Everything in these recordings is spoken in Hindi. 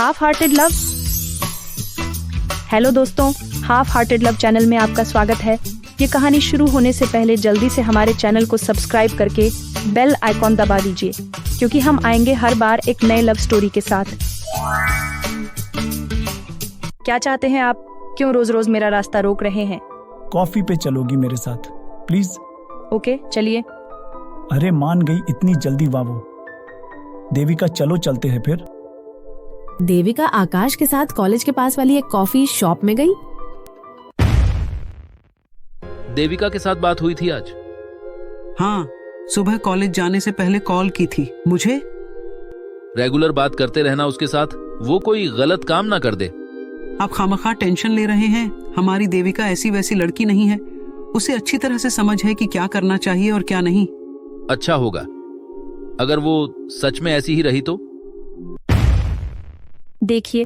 Half hearted love. हेलो दोस्तों, हाफ हार्टेड लव चैनल में आपका स्वागत है। ये कहानी शुरू होने से पहले जल्दी से हमारे चैनल को सब्सक्राइब करके बेल आइकॉन दबा दीजिए, क्योंकि हम आएंगे हर बार एक नए लव स्टोरी के साथ। क्या चाहते हैं आप? क्यों रोज रोज मेरा रास्ता रोक रहे हैं? कॉफी पे चलोगी मेरे साथ प्लीज? ओके, चलिए। अरे मान गई इतनी जल्दी बाबू। देविका चलो चलते हैं फिर। देविका आकाश के साथ कॉलेज के पास वाली एक कॉफी शॉप में गई। देविका के साथ बात हुई थी आज? हाँ, सुबह कॉलेज जाने से पहले कॉल की थी मुझे। रेगुलर बात करते रहना उसके साथ, वो कोई गलत काम ना कर दे। आप खामखा टेंशन ले रहे हैं। हमारी देविका ऐसी वैसी लड़की नहीं है। उसे अच्छी तरह से समझ है कि क्या करना चाहिए और क्या नहीं। अच्छा होगा अगर वो सच में ऐसी ही रही तो। देखिए,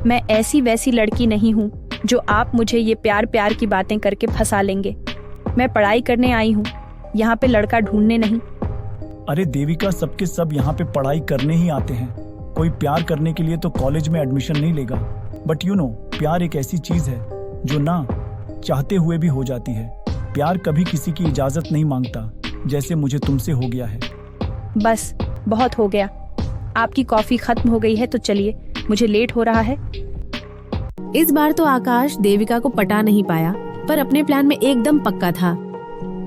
मैं ऐसी वैसी लड़की नहीं हूँ जो आप मुझे ये प्यार प्यार की बातें करके फंसा लेंगे। मैं पढ़ाई करने आई हूँ, यहाँ पे लड़का ढूंढने नहीं। अरे देविका, सबके सब यहाँ पे पढ़ाई करने ही आते हैं। कोई प्यार करने के लिए तो कॉलेज में एडमिशन नहीं लेगा। बट यू नो, प्यार एक ऐसी चीज है जो ना चाहते हुए भी हो जाती है। प्यार कभी किसी की इजाजत नहीं मांगता, जैसे मुझे तुमसे हो गया है। बस बहुत हो गया। आपकी कॉफी खत्म हो गई है तो चलिए, मुझे लेट हो रहा है। इस बार तो आकाश देविका को पटा नहीं पाया, पर अपने प्लान में एकदम पक्का था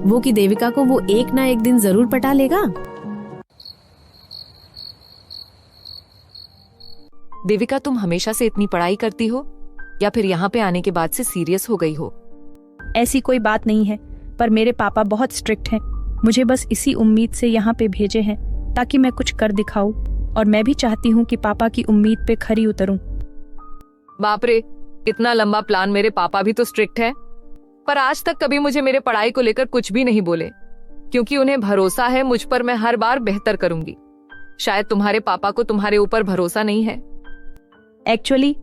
वो कि देविका को वो एक ना एक दिन जरूर पटा लेगा। देविका, तुम हमेशा से इतनी पढ़ाई करती हो या फिर यहाँ पे आने के बाद से सीरियस हो गई हो? ऐसी कोई बात नहीं है, पर मेरे पापा बहुत स्ट्रिक्ट हैं। मुझे बस इसी उम्मीद से यहाँ पे भेजे हैं ताकि मैं कुछ कर दिखाऊं, और मैं भी चाहती हूँ कि पापा की उम्मीद पे खरी उतरूं। बाप रे, इतना लंबा प्लान। मेरे पापा भी तो स्ट्रिक्ट हैं, पर आज तक कभी मुझे मेरे पढ़ाई को लेकर कुछ भी नहीं बोले, क्योंकि उन्हें भरोसा है मुझ पर मैं हर बार बेहतर करूंगी। शायद तुम्हारे पापा को तुम्हारे ऊपर भरोसा नहीं है। एक्चुअली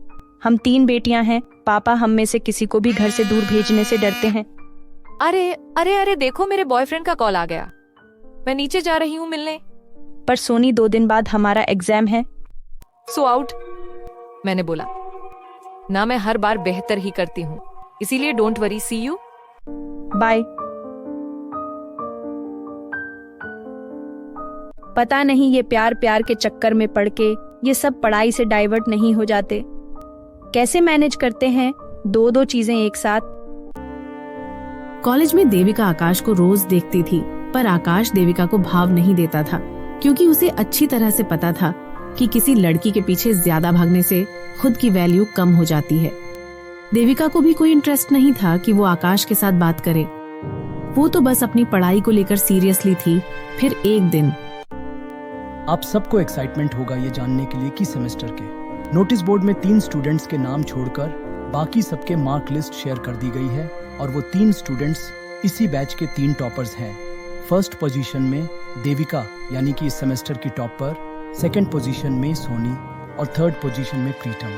हम 3 बेटियां हैं। पापा हम में से किसी को भी घर से दूर भेजने से डरते हैं। अरे अरे अरे, देखो मेरे बॉयफ्रेंड का कॉल आ गया। मैं नीचे जा रही हूँ मिलने। पर सोनी, 2 दिन बाद हमारा एग्जाम है। So out. मैंने बोला ना, मैं हर बार बेहतर ही करती हूँ, इसीलिए don't worry. See you, bye. पता नहीं ये प्यार प्यार के चक्कर में पड़ के ये सब पढ़ाई से डाइवर्ट नहीं हो जाते। कैसे मैनेज करते हैं 2-2 चीजें एक साथ। कॉलेज में देविका आकाश को रोज देखती थी, पर आकाश देविका को भाव नहीं देता था, क्योंकि उसे अच्छी तरह से पता था कि किसी लड़की के पीछे ज्यादा भागने से खुद की वैल्यू कम हो जाती है। देविका को भी कोई इंटरेस्ट नहीं था कि वो आकाश के साथ बात करे। वो तो बस अपनी पढ़ाई को लेकर सीरियसली थी। फिर एक दिन आप सबको एक्साइटमेंट होगा ये जानने के लिए कि सेमेस्टर के नोटिस बोर्ड में 3 स्टूडेंट्स के नाम छोड़कर बाकी सबके मार्क लिस्ट शेयर कर दी गई है, और वो 3 स्टूडेंट्स इसी बैच के 3 टॉपर्स हैं। फर्स्ट पोजीशन में देविका यानी कि इस सेमेस्टर की टॉपर, सेकंड पोजीशन में सोनी और थर्ड पोजीशन में प्रीतम।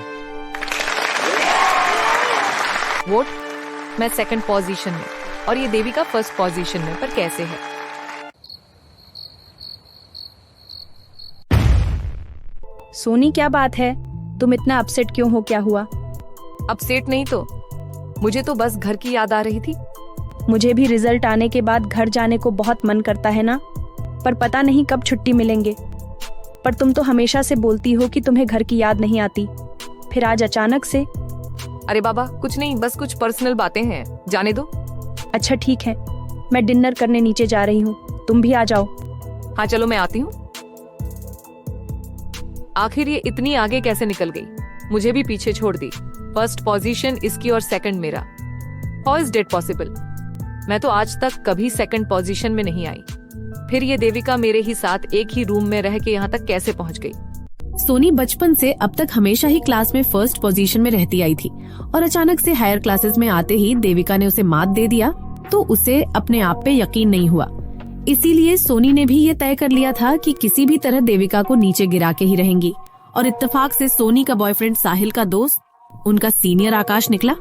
वोट, मैं सेकंड पोजीशन में और ये देविका फर्स्ट पोजीशन में, पर कैसे है? सोनी, क्या बात है? तुम इतना अपसेट क्यों हो? क्या हुआ? अपसेट नहीं तो मुझे तो बस घर की याद आ रही थी। मुझे भी रिजल्ट आने के बाद घर जाने को बहुत मन करता है ना, पर पता नहीं कब छुट्टी मिलेंगे। पर तुम तो हमेशा से बोलती हो कि तुम्हें घर की याद नहीं आती, फिर आज अचानक से? अरे बाबा, कुछ नहीं, बस कुछ पर्सनल बातें हैं, जाने दो। अच्छा ठीक है, मैं डिनर करने नीचे जा रही हूँ, तुम भी आ जाओ। हाँ चलो, मैं आती हूँ। आखिर ये इतनी आगे कैसे निकल गई? मुझे भी पीछे छोड़ दी। फर्स्ट पोजीशन इसकी और सेकंड मेरा। How is that possible? मैं तो आज तक कभी सेकंड पोजीशन में नहीं आई। फिर ये देविका मेरे ही साथ एक ही रूम में रह के यहाँ तक कैसे पहुँच गई? सोनी बचपन से अब तक हमेशा ही क्लास में फर्स्ट पोजीशन में रहती आई थी, और अचानक से हायर क्लासेस में आते ही देविका ने उसे मात दे दिया तो उसे अपने आप पे यकीन नहीं हुआ। इसीलिए सोनी ने भी ये तय कर लिया था कि किसी भी तरह देविका को नीचे गिरा के ही रहेंगी। और इत्तेफाक से सोनी का बॉयफ्रेंड साहिल का दोस्त, उनका सीनियर आकाश निकला।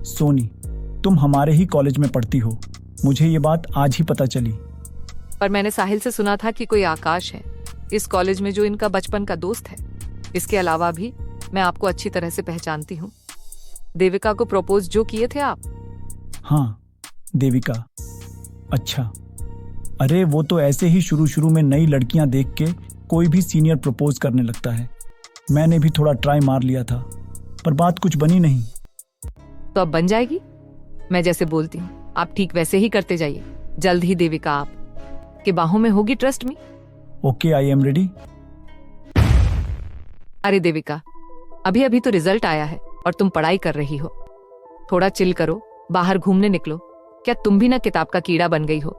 सोनी, तुम हमारे ही कॉलेज में पढ़ती हो। मुझे ये बात आज ही पता चली। पर मैंने साहिल से सुना था कि कोई आकाश है इस कॉलेज में जो इनका बचपन का दोस्त है। इसके अलावा भी मैं आपको अच्छी तरह से पहचानती हूँ। देविका को प्रपोज जो किए थे आप। हाँ देविका, अच्छा। अरे वो तो ऐसे ही शुरू में नई लड़कियां देख के कोई भी सीनियर प्रपोज करने लगता है। मैंने भी थोड़ा ट्राई मार लिया था, पर बात कुछ बनी नहीं। तो अब बन जाएगी। मैं जैसे बोलती हूँ आप ठीक वैसे ही करते जाइए। जल्द ही देविका आप के बाहों में होगी, trust me. Okay, I am ready. अरे देविका, अभी अभी तो रिजल्ट आया है और तुम पढ़ाई कर रही हो। थोड़ा चिल करो, बाहर घूमने निकलो। क्या तुम भी ना किताब का कीड़ा बन गई हो?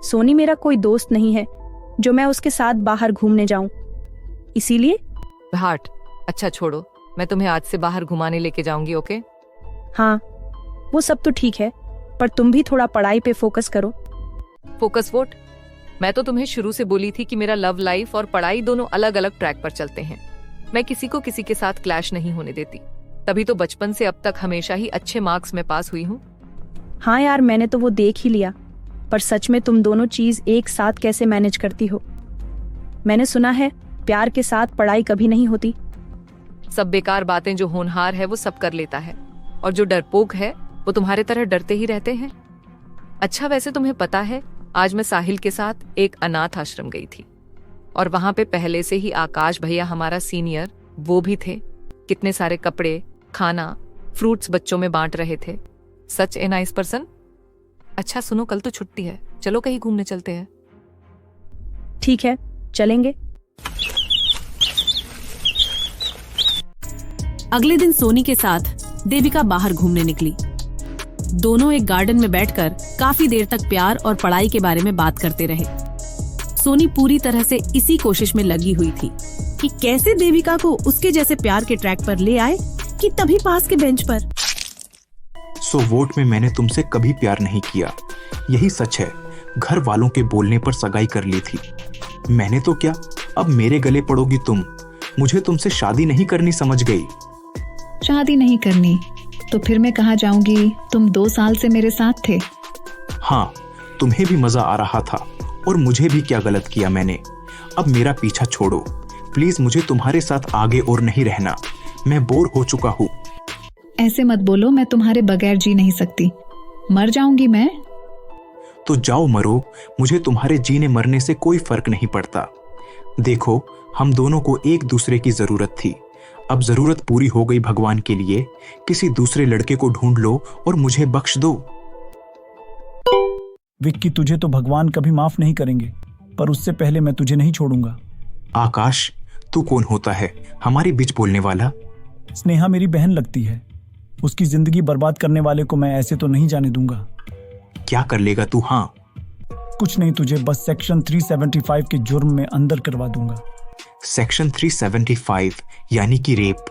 सोनी मेरा कोई दोस्त नहीं है जो मैं उसके साथ बाहर घूमने जाऊं, इसीलिए। हार्ट, अच्छा छोड़ो, मैं तुम्हें आज से बाहर घुमाने लेके जाऊंगी, ओके? हाँ वो सब तो ठीक है, पर तुम भी थोड़ा पढ़ाई पे फोकस करो। Focus vote? मैं तो तुम्हें शुरू से बोली थी कि मेरा लव लाइफ और पढ़ाई दोनों अलग अलग ट्रैक पर चलते हैं। मैं किसी को किसी के साथ क्लैश नहीं होने देती, तभी तो बचपन से अब तक हमेशा ही अच्छे मार्क्स में पास हुई हूँ। हाँ यार, मैंने तो वो देख ही लिया, पर सच में तुम दोनों चीज एक साथ कैसे मैनेज करती हो? मैंने सुना है प्यार के साथ पढ़ाई कभी नहीं होती। सब बेकार बातें जो होनहार है वो सब कर लेता है, और जो डरपोक है वो तुम्हारे तरह डरते ही रहते हैं। अच्छा वैसे तुम्हें पता है, आज मैं साहिल के साथ एक अनाथ आश्रम गई थी, और वहां पे पहले से ही आकाश भैया हमारा सीनियर वो भी थे। कितने सारे कपड़े, खाना, फ्रूट्स बच्चों में बांट रहे थे। सच ए नाइस पर्सन। अच्छा सुनो, कल तो छुट्टी है, चलो कहीं घूमने चलते हैं। ठीक है, चलेंगे। अगले दिन सोनी के साथ देविका बाहर घूमने निकली। दोनों एक गार्डन में बैठकर काफी देर तक प्यार और पढ़ाई के बारे में बात करते रहे। सोनी पूरी तरह से इसी कोशिश में लगी हुई थी कि कैसे देविका को उसके जैसे प्यार के ट्रैक पर ले आए कि तभी पास के बेंच पर। सो वोट में मैंने तुमसे कभी प्यार नहीं किया, यही सच है। घर वालों के बोलने पर सगाई कर ली थी। मैंने तो क्या, अब मेरे गले पड़ोगी तुम। मुझे तुमसे शादी नहीं करनी समझ गई। शादी नहीं करनी तो फिर मैं कहाँ जाऊंगी? तुम 2 साल से मेरे साथ थे। हाँ, तुम्हें भी मजा आ रहा था, और मुझे भी क्या गलत किया मैंने। अब मेरा पीछा छोड़ो प्लीज, मुझे तुम्हारे साथ आगे और नहीं रहना। मैं बोर हो चुका हूँ। ऐसे मत बोलो, मैं तुम्हारे बगैर जी नहीं सकती, मर जाऊंगी मैं। तो जाओ मरो, मुझे तुम्हारे जीने मरने से कोई फर्क नहीं पड़ता। देखो, हम दोनों को एक दूसरे की जरूरत थी, अब जरूरत पूरी हो गई भगवान के लिए। किसी दूसरे लड़के को ढूंढ लो और मुझे बख्श दो। विक्की, तुझे तो भगवान कभी माफ नहीं करेंगे, पर उससे पहले मैं तुझे नहीं छोड़ूंगा। आकाश, तू कौन होता है हमारे बीच बोलने वाला? स्नेहा मेरी बहन लगती है, उसकी जिंदगी बर्बाद करने वाले को मैं ऐसे तो नहीं जाने दूंगा। क्या कर लेगा तू? हाँ कुछ नहीं, तुझे बस सेक्शन 375 के जुर्म में अंदर करवा दूंगा। सेक्शन 375 यानी कि रेप।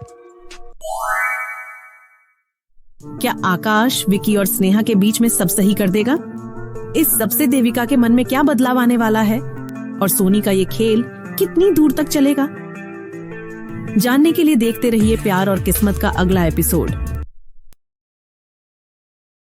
क्या आकाश विकी और स्नेहा के बीच में सब सही कर देगा? इस सबसे देविका के मन में क्या बदलाव आने वाला है, और सोनी का ये खेल कितनी दूर तक चलेगा? जानने के लिए देखते रहिए प्यार और किस्मत का अगला एपिसोड।